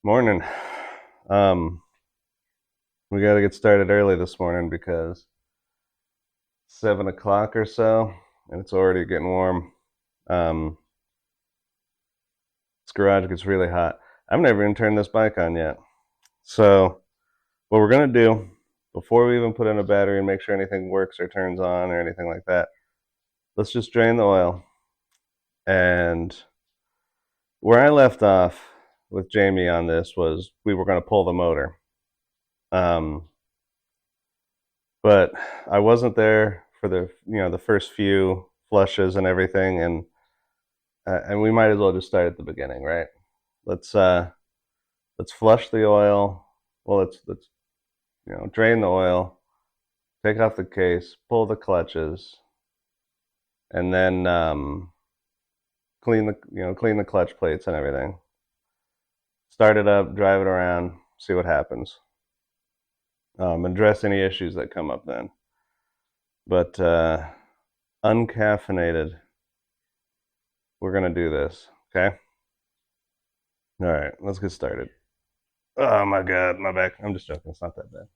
Morning. Um, we got to get started early this morning because 7 o'clock or so, and it's already getting warm. Um, this garage gets really hot. I've never even turned this bike on yet. So, what we're gonna do before we even put in a battery and make sure anything works or turns on or anything like that, let's just drain the oil. And where I left off with Jamie on this was we were gonna pull the motor. Um, but I wasn't there for the first few flushes and everything, and we might as well just start at the beginning, right? Let's let's flush the oil. Well, let's drain the oil, take off the case, pull the clutches, and then clean the clutch plates and everything. Start it up, drive it around, see what happens. Address any issues that come up then. But uncaffeinated, we're gonna do this, okay? All right, let's get started. Oh my god, my back. I'm just joking. It's not that bad.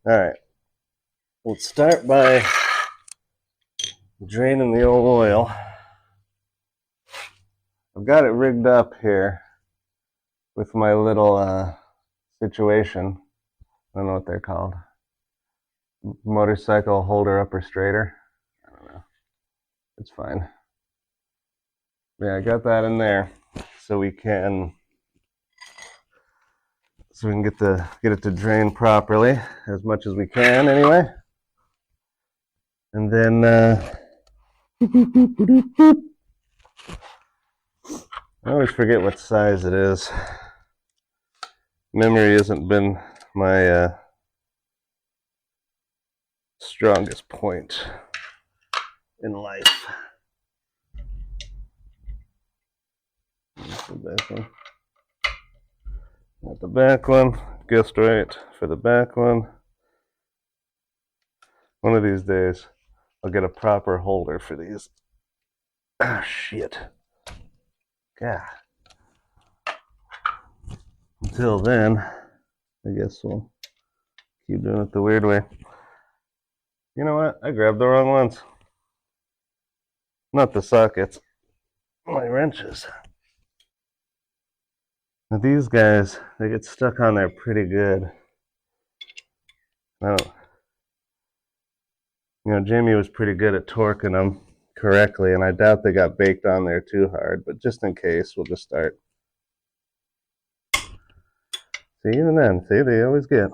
All right, let's start by draining the old oil. I've got it rigged up here with my little situation. I don't know what they're called. Motorcycle holder upper straighter. I don't know. It's fine. Yeah, I got that in there so we can get it to drain properly as much as we can anyway. And then I always forget what size it is. Memory hasn't been my strongest point in life. That's the back one. Not the back one. Guessed right for the back one. One of these days, I'll get a proper holder for these. Ah, shit. God. Until then, I guess we'll keep doing it the weird way. You know what? I grabbed the wrong ones. Not the sockets. My wrenches. Now these guys, they get stuck on there pretty good. Now, Jamie was pretty good at torquing them correctly, and I doubt they got baked on there too hard, but just in case, we'll just start. See, even then, see, they always get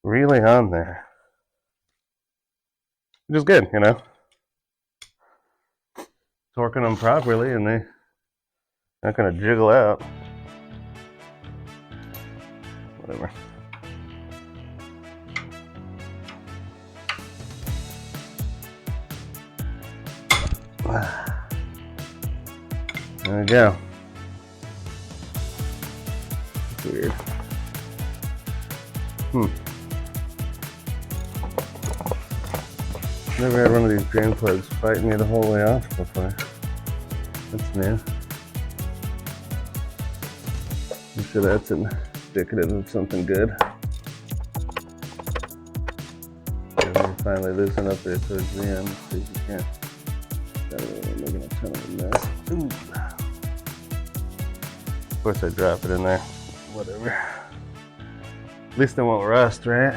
really on there. Which is good, torquing them properly, and they're not going to jiggle out. Whatever. There we go. It's weird. Never had one of these drain plugs fight me the whole way off before. That's new. I'm sure that's indicative of something good. Finally loosen up there towards the end so you can't. Making a ton of a mess. Ooh. Of course I drop it in there. Whatever. At least it won't rust, right?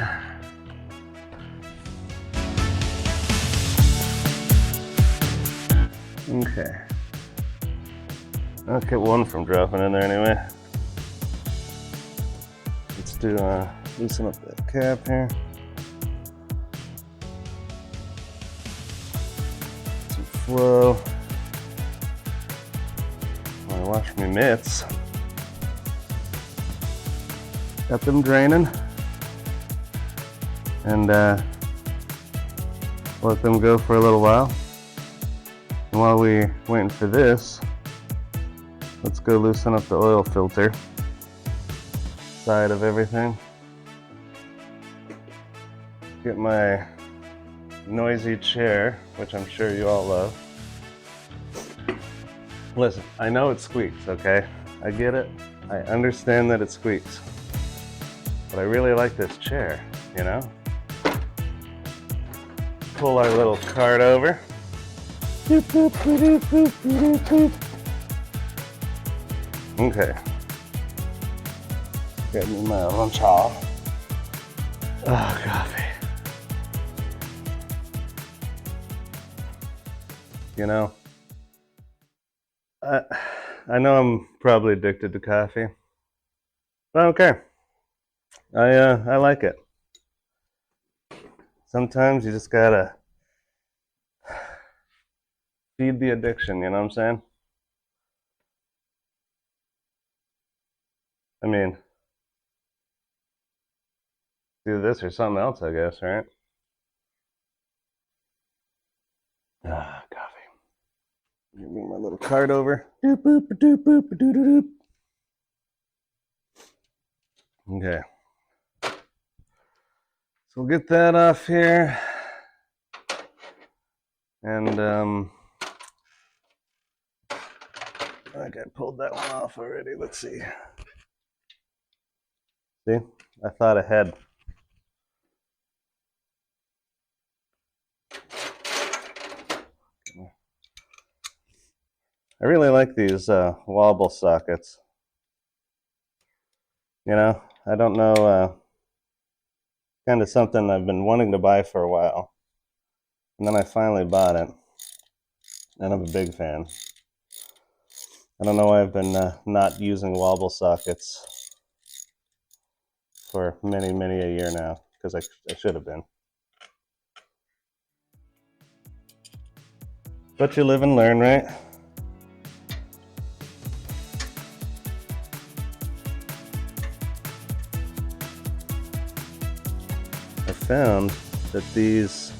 Okay. I'll get one from dropping in there anyway. Let's do loosen up that cap here. Some flow. I wash my mitts. Got them draining. and let them go for a little while. And while we're waiting for this, let's go loosen up the oil filter side of everything. Get my noisy chair, which I'm sure you all love. Listen, I know it squeaks, okay? I get it. I understand that it squeaks. But I really like this chair, you know? Pull our little cart over. Okay. Get me my lunch haul. Oh, coffee. You know, I know I'm probably addicted to coffee, but I don't care. I like it. Sometimes you just gotta feed the addiction, you know what I'm saying? I mean, do this or something else, I guess, right? Ah, coffee. Give me my little cart over. Doop, boop, doop, boop, doop, doop, doop. Okay. So we'll get that off here. And I think I pulled that one off already. Let's see. See? I thought ahead. I really like these wobble sockets. You know, I don't know, kind of something I've been wanting to buy for a while. And then I finally bought it. And I'm a big fan. I don't know why I've been not using wobble sockets for many, many a year now, because I should have been. But you live and learn, right? I found that these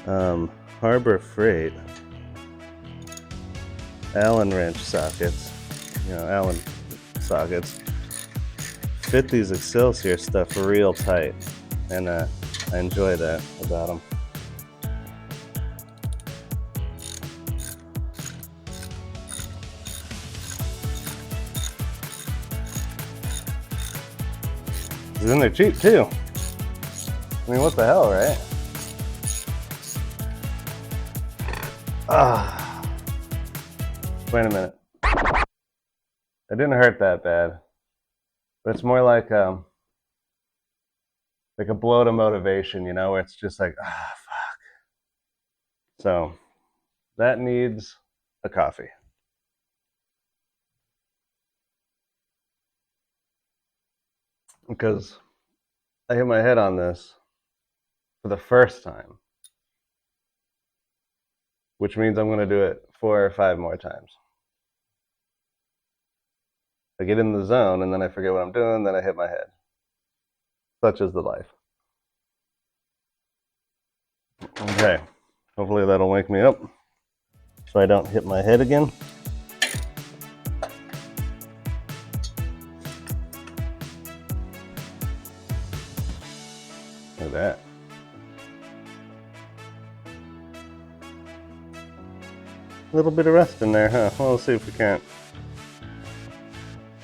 Harbor Freight Allen wrench sockets, Allen sockets, fit these Excelsior stuff real tight, and I enjoy that about them. And then they're cheap too. I mean, what the hell, right? Wait a minute. It didn't hurt that bad, but it's more like a blow to motivation, where it's just like, fuck. So that needs a coffee. Because I hit my head on this for the first time, which means I'm going to do it 4 or 5 more times. I get in the zone and then I forget what I'm doing, then I hit my head. Such is the life. Okay, hopefully that'll wake me up so I don't hit my head again. Look at that. A little bit of rust in there, huh? Well, let's see if we can't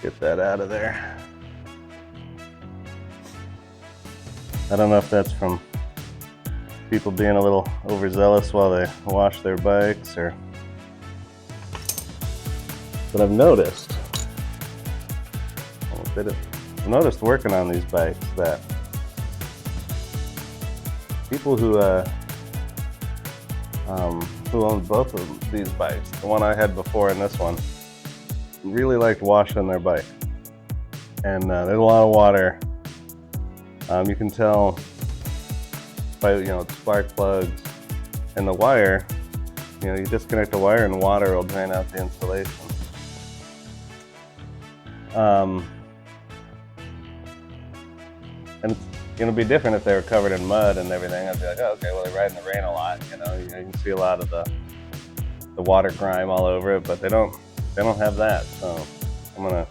get that out of there. I don't know if that's from people being a little overzealous while they wash their bikes, but I've noticed working on these bikes that people who own both of these bikes, the one I had before and this one, really liked washing their bike. And there's a lot of water. You can tell by spark plugs and the wire. You disconnect the wire and water will drain out the insulation. And it's gonna be different if they were covered in mud and everything. I'd be like, oh, okay, well, they ride in the rain a lot, you know. You can see a lot of the water grime all over it, but they don't have that. So I'm gonna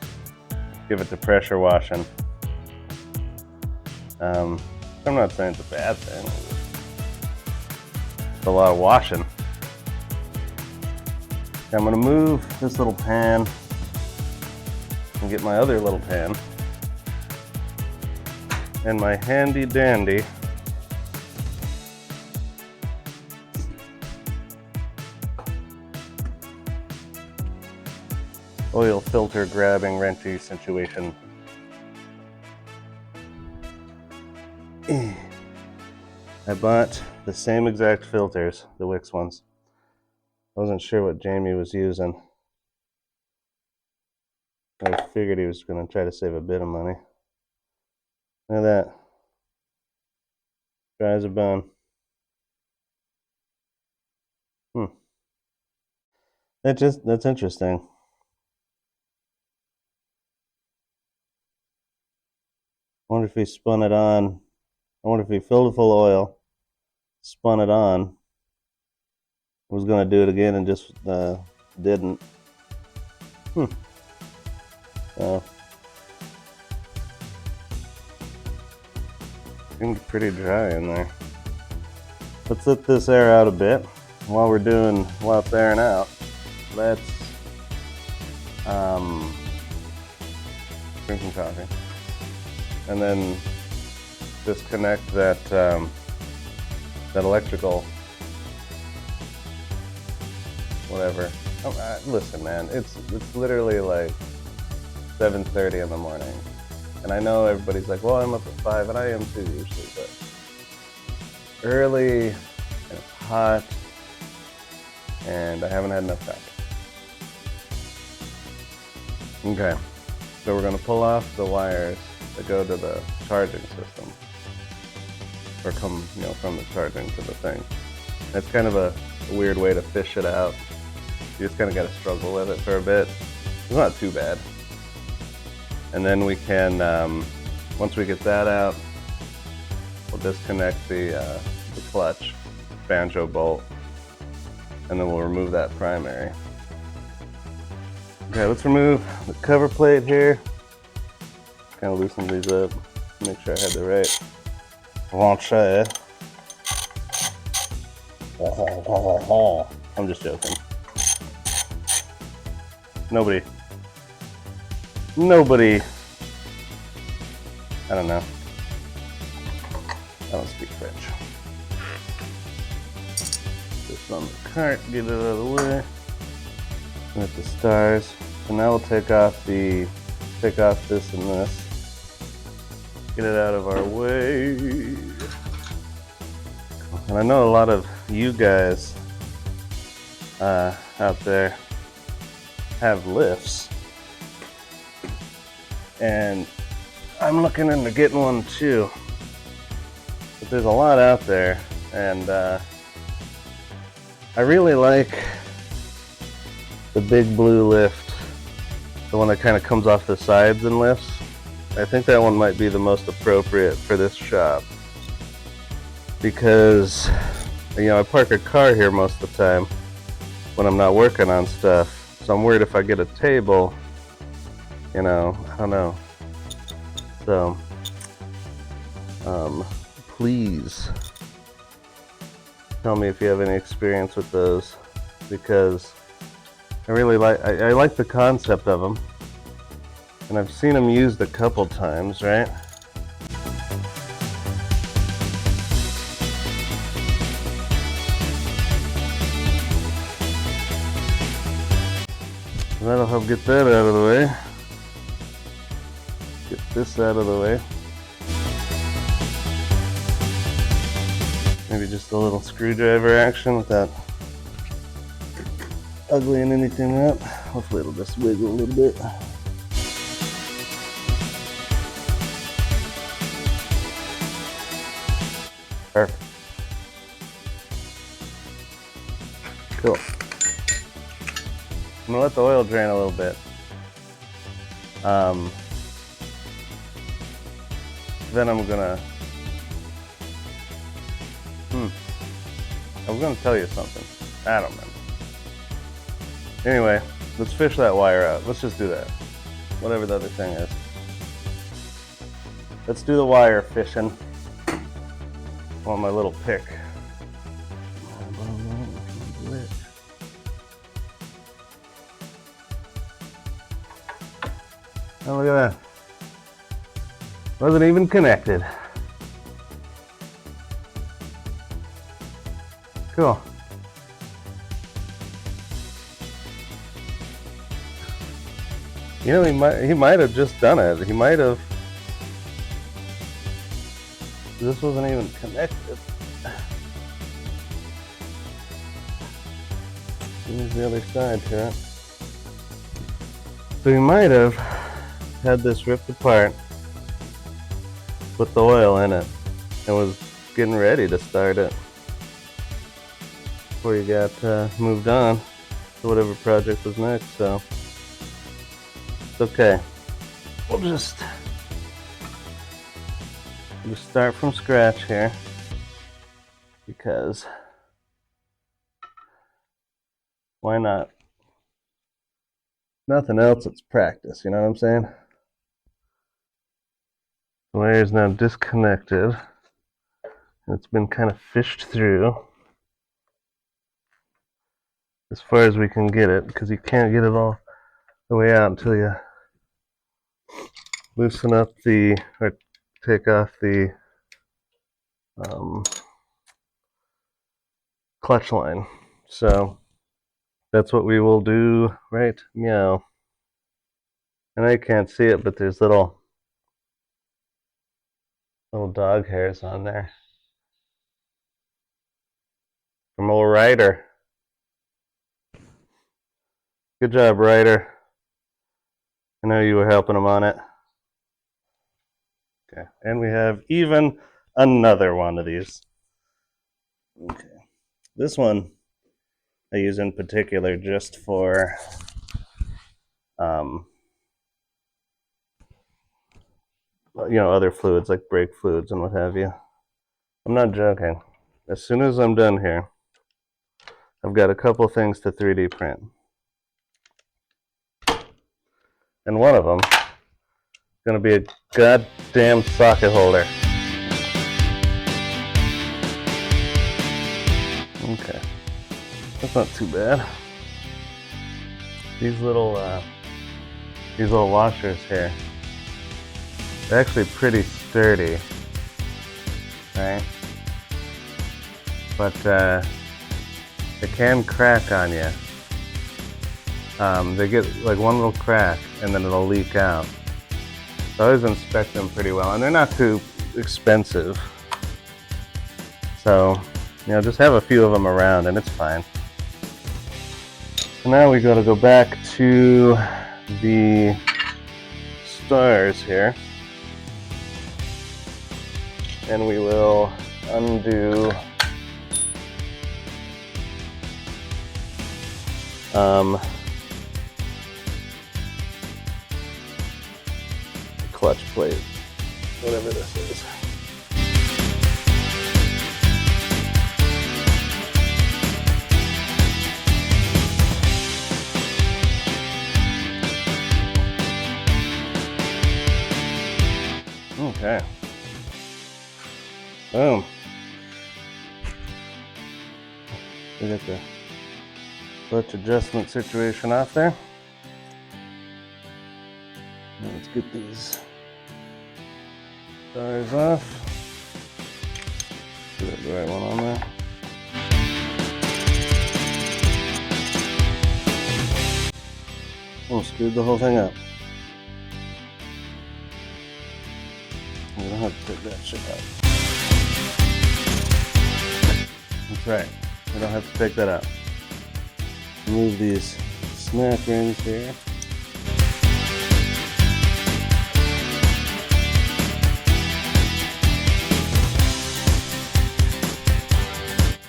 give it to pressure washing. I'm not saying it's a bad thing. It's a lot of washing. I'm gonna move this little pan and get my other little pan and my handy dandy oil filter grabbing wrenchy situation. I bought the same exact filters, the Wix ones. I wasn't sure what Jamie was using. I figured he was going to try to save a bit of money. Look at that. Dry as a bone. That's interesting. I wonder if he spun it on. I wonder if he filled it full of oil, spun it on, was going to do it again and just didn't. Seems pretty dry in there. Let's let this air out a bit. While it's airing out, let's drink some coffee. And then disconnect that electrical whatever. Listen, man, it's literally like 7:30 in the morning, and I know everybody's like, "Well, I'm up at 5," and I am too usually, but early and it's hot, and I haven't had enough coffee. Okay, so we're gonna pull off the wires that go to the charging system, or come, from the charging to the thing. It's kind of a weird way to fish it out. You just kind of got to struggle with it for a bit. It's not too bad. And then we can, once we get that out, we'll disconnect the clutch banjo bolt, and then we'll remove that primary. Okay, let's remove the cover plate here. Kind of loosen these up, make sure I had the right wrencher. I'm just joking. Nobody, I don't know. I don't speak French. This on the cart, get it out of the way. With the stars. So now we'll take off this and this. Get it out of our way. And I know a lot of you guys out there have lifts, and I'm looking into getting one too, but there's a lot out there, and I really like the big blue lift, the one that kind of comes off the sides and lifts. I think that one might be the most appropriate for this shop, because I park a car here most of the time when I'm not working on stuff. So I'm worried if I get a table, I don't know. So, please tell me if you have any experience with those, because I really I like the concept of them, and I've seen them used a couple times, right? That'll help get that out of the way. Get this out of the way. Maybe just a little screwdriver action without uglying anything up. Hopefully it'll just wiggle a little bit. Perfect. Cool. I'm gonna let the oil drain a little bit. then I'm gonna I was gonna tell you something. I don't remember. Anyway, let's fish that wire out. Let's just do that. Whatever the other thing is. Let's do the wire fishing. I want my little pick. Oh, look at that. Wasn't even connected. Cool. You know, he might have just done it. He might have. This wasn't even connected. Here's the other side to it. So he might have had this ripped apart, put the oil in it, and was getting ready to start it before you got moved on to whatever project was next. So it's okay. We'll just start from scratch here, because why not? Nothing else, it's practice, you know what I'm saying? The wire is now disconnected. It's been kind of fished through as far as we can get it, because you can't get it all the way out until you loosen up or take off the clutch line. So that's what we will do right meow. I know you can't see it, but there's little dog hairs on there from old Ryder. Good job, Ryder. I know you were helping him on it. Okay, and we have even another one of these. Okay, this one I use in particular just for you know, other fluids like brake fluids and what have you. I'm not joking. As soon as I'm done here, I've got a couple things to 3D print. And one of them is going to be a goddamn socket holder. Okay, that's not too bad. These little washers here, they're actually pretty sturdy, right? But they can crack on you. They get like one little crack and then it'll leak out. So I always inspect them pretty well, and they're not too expensive. So, you know, just have a few of them around and it's fine. So now we gotta go back to the stars here. And we will undo the clutch plate, whatever this is. Okay. Boom. We got the clutch adjustment situation off there. Now let's get these stars off. Get the right one on there. Oh, screwed the whole thing up. I'm gonna have to take that shit out. That's right. We don't have to take that out. Remove these snap rings here.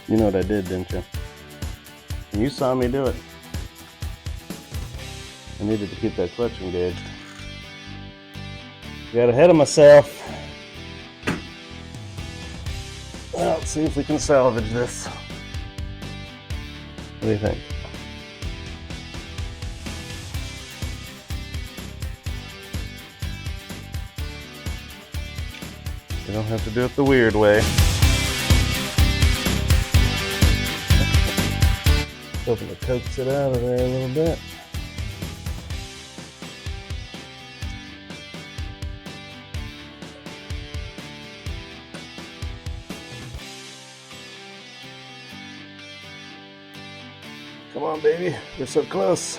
You know what I did, didn't you? And you saw me do it. I needed to keep that clutch engaged. Got ahead of myself. Well, let's see if we can salvage this. What do you think? You don't have to do it the weird way. Hoping to coax it out of there a little bit. Come on, baby. We're so close.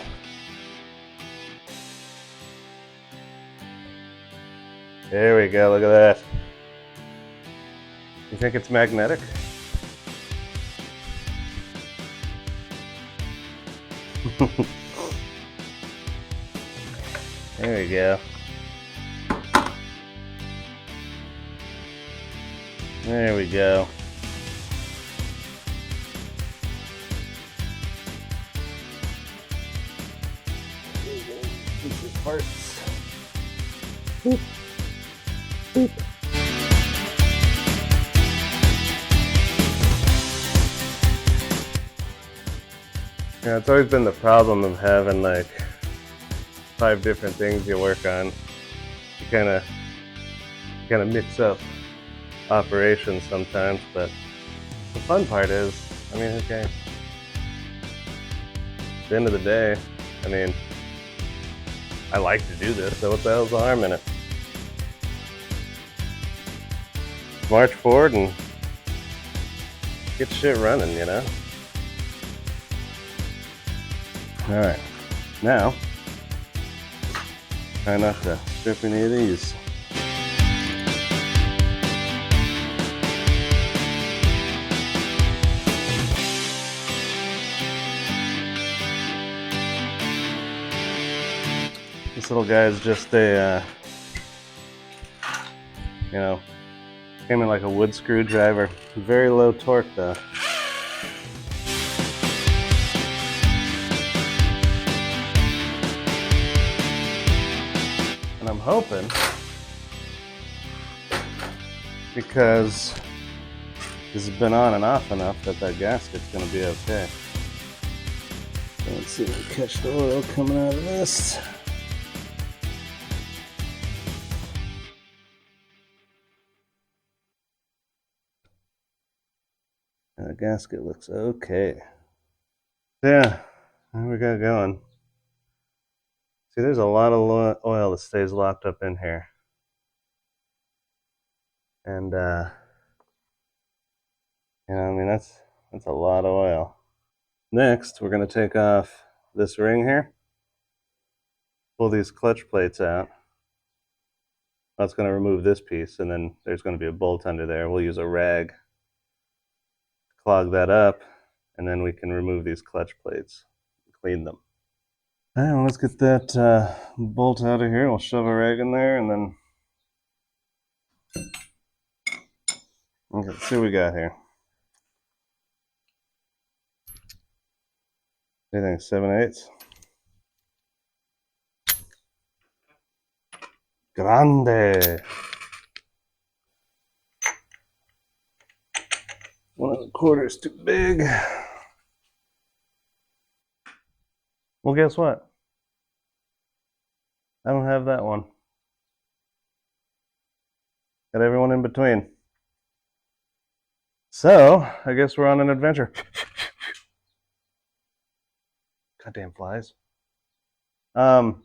There we go. Look at that. You think it's magnetic? There we go. There we go. These are parts. Boop. Boop. Yeah, it's always been the problem of having like 5 different things you work on. You kind of mix up operations sometimes, but the fun part is, I mean, who cares? At the end of the day, I mean, I like to do this, so what the hell's the harm in it? March forward and get shit running, you know? Alright, now, try not to strip any of these. This little guy is just a, you know, came in like a wood screwdriver. Very low torque though. And I'm hoping, because this has been on and off enough, that that gasket's going to be okay. So let's see if we catch the oil coming out of this. And the gasket looks okay. Yeah, there we got going. See, there's a lot of oil that stays locked up in here. And, you know, I mean, that's a lot of oil. Next, we're going to take off this ring here. Pull these clutch plates out. That's going to remove this piece, and then there's going to be a bolt under there. We'll use a rag to clog that up, and then we can remove these clutch plates, clean them. All right, well, let's get that bolt out of here. We'll shove a rag in there, and then okay, let's see what we got here. What do you think, 7/8? Grande. 1 1/4 is too big. Well, guess what? I don't have that one. Got everyone in between. So, I guess we're on an adventure. Goddamn flies. Well,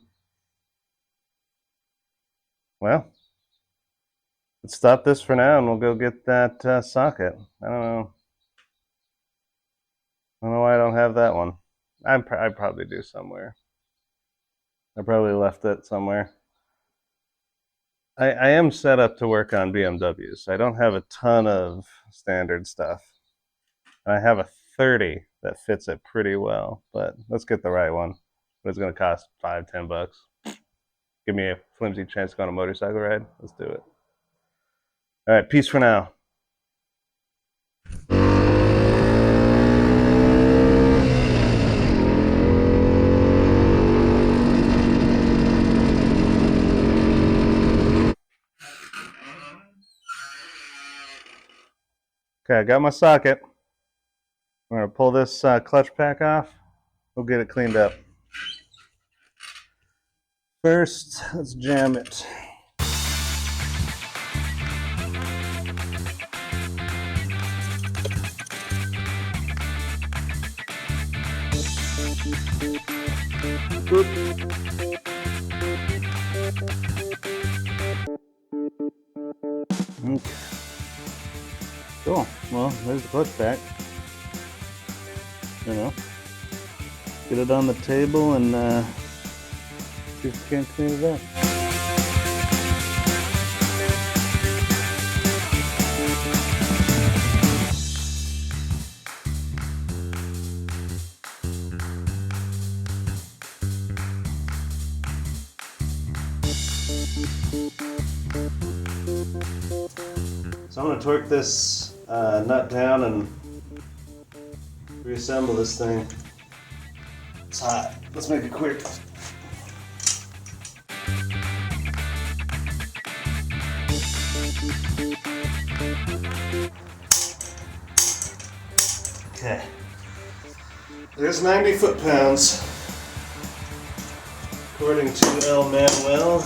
let's stop this for now and we'll go get that socket. I don't know why I don't have that one. I probably do somewhere. I probably left it somewhere. I am set up to work on BMWs. I don't have a ton of standard stuff. And I have a 30 that fits it pretty well, but let's get the right one. But it's going to cost $5-10. Give me a flimsy chance to go on a motorcycle ride. Let's do it. All right, peace for now. Okay, I got my socket. I'm going to pull this clutch pack off. We'll get it cleaned up. First, let's jam it. Okay. Cool. Well, there's the clutch pack. You know, get it on the table and see if we can clean it up. So I'm going to torque this nut down and reassemble this thing. It's hot. Let's make it quick. Okay. There's 90 foot-pounds, according to El Manuel.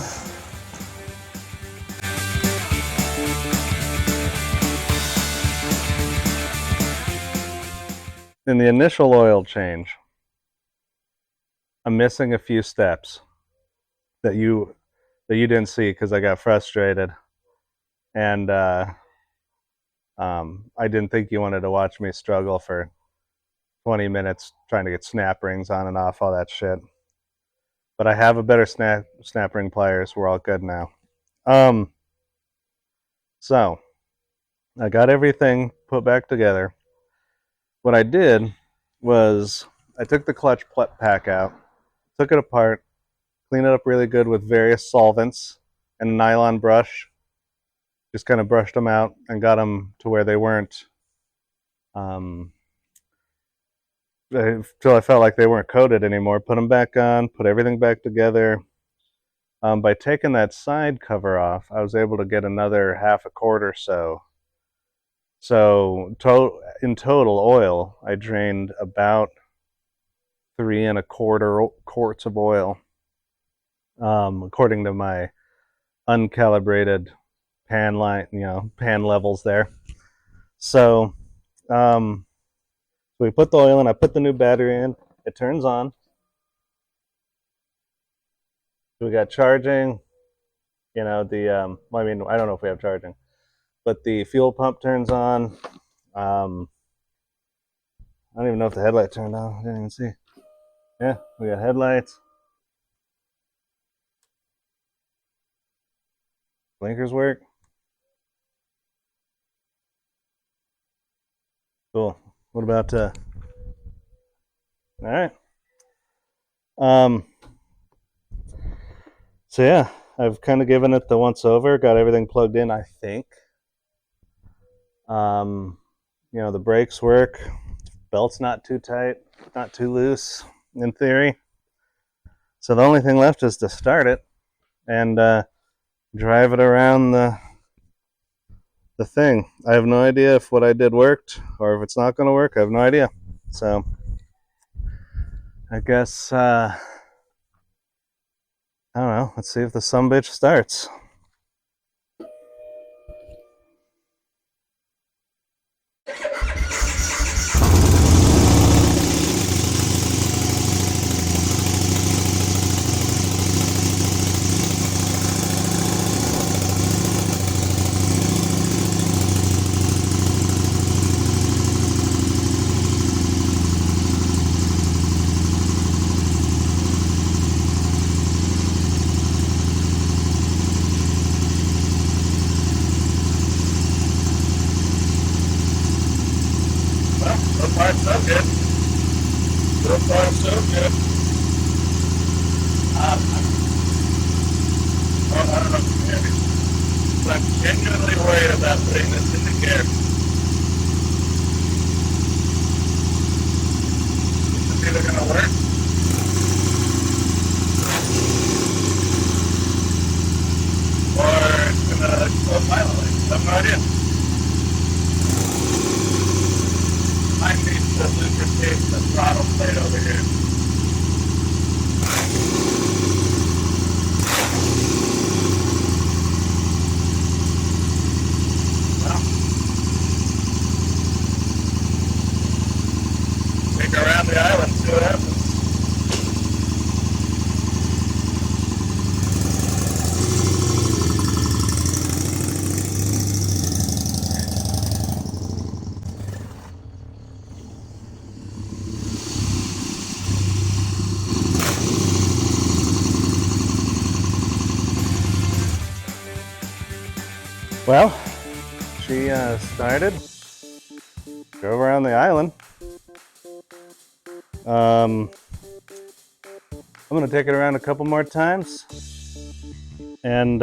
In the initial oil change, I'm missing a few steps that you didn't see because I got frustrated, and I didn't think you wanted to watch me struggle for 20 minutes trying to get snap rings on and off, all that shit. But I have a better snap ring pliers. We're all good now. So I got everything put back together. What I did was I took the clutch pack out, took it apart, cleaned it up really good with various solvents and a nylon brush. Just kind of brushed them out and got them to where they weren't, until I felt like they weren't coated anymore. Put them back on, put everything back together. By taking that side cover off, I was able to get another half a quart or so. So in total oil, I drained about 3 1/4 quarts of oil, according to my uncalibrated pan levels there. So we put the oil in. I put the new battery in. It turns on. So we got charging. You know, I mean, I don't know if we have charging, but the fuel pump turns on. I don't even know if the headlight turned on. I didn't even see. Yeah, we got headlights. Blinkers work. Cool. What about all right. So yeah, I've kind of given it the once over, got everything plugged in, I think. The brakes work. Belt's not too tight, not too loose, in theory. So the only thing left is to start it and drive it around the thing. I have no idea if what I did worked or if it's not going to work. I have no idea. So I guess I don't know. Let's see if the sumbitch starts. So far, so good. So far, so good. I don't know if you can hear me, but I'm genuinely worried about putting this into gear. This is either going to work or it's going to go violently. I have no idea. rotate the throttle plate over here. Take her around the island, see what happens. Well, she started, drove around the island. I'm going to take it around a couple more times and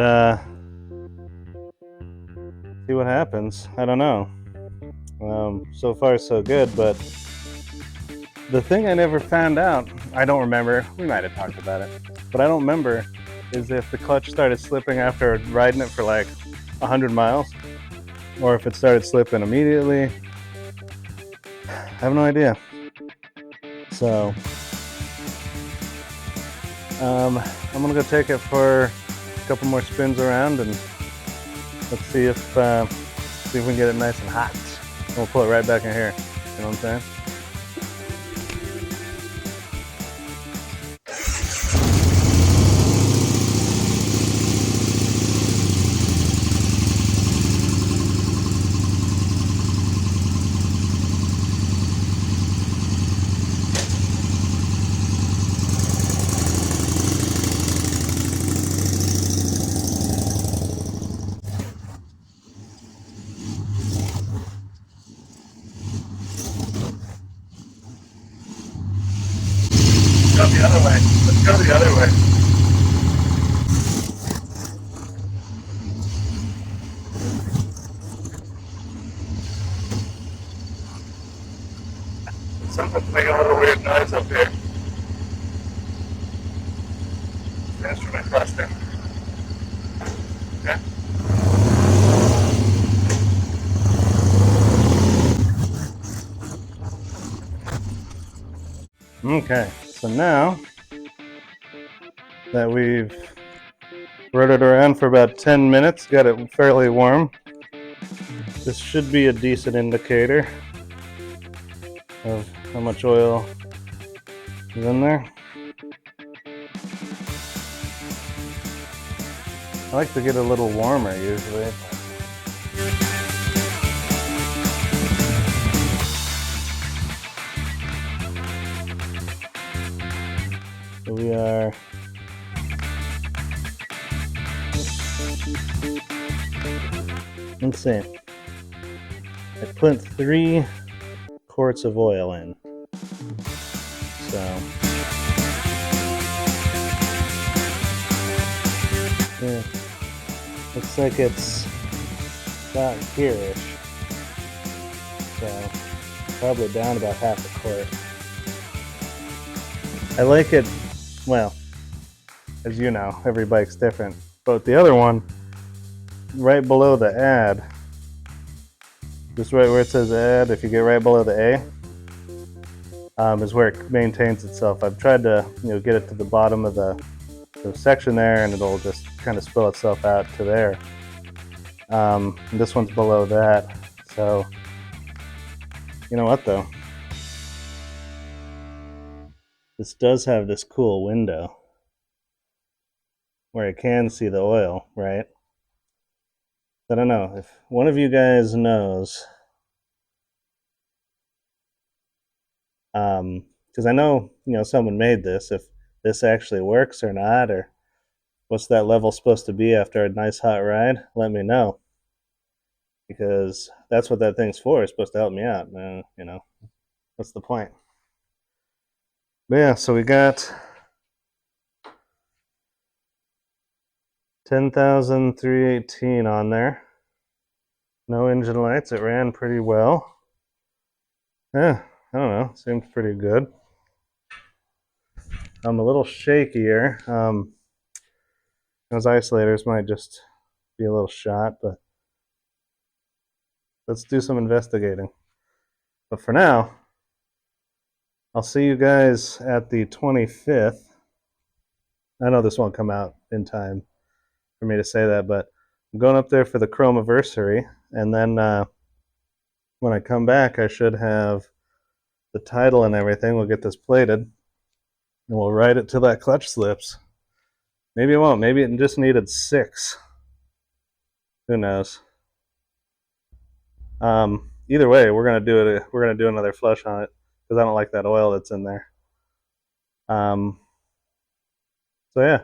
see what happens. I don't know. So far, so good, but the thing I never found out, I don't remember, we might have talked about it, but I don't remember, is if the clutch started slipping after riding it for like 100 miles, or if it started slipping immediately. I have no idea. So, I'm gonna go take it for a couple more spins around, and let's see if we can get it nice and hot. And we'll pull it right back in here. You know what I'm saying? Go the other way. Let's go the other way. Something's making a little weird noise up here. Instrument cluster. Okay. Okay, so now that we've rode it around for about 10 minutes, got it fairly warm, this should be a decent indicator of how much oil is in there. I like to get a little warmer usually. So we are let's see. I put 3 quarts of oil in. So yeah, looks like it's about here-ish. So probably down about half a quart. I like it, well, as you know, every bike's different. But the other one, right below the add, just right where it says add, if you get right below the A, is where it maintains itself. I've tried to get it to the bottom of the section there, and it'll just kind of spill itself out to there. This one's below that, so you know what though? This does have this cool window where I can see the oil, right? I don't know if one of you guys knows, because I know someone made this. If this actually works or not, or what's that level supposed to be after a nice hot ride, let me know, because that's what that thing's for. It's supposed to help me out. What's the point? But yeah, so we got 10,318 on there. No engine lights. It ran pretty well. Yeah, I don't know. Seemed pretty good. I'm a little shakier. Those isolators might just be a little shot, but let's do some investigating. But for now, I'll see you guys at the 25th. I know this won't come out in time for me to say that, but I'm going up there for the Chromiversary, and then when I come back, I should have the title and everything. We'll get this plated, and we'll ride it till that clutch slips. Maybe it won't. Maybe it just needed 6. Who knows? Either way, we're gonna do it. We're gonna do another flush on it because I don't like that oil that's in there. Um, so yeah,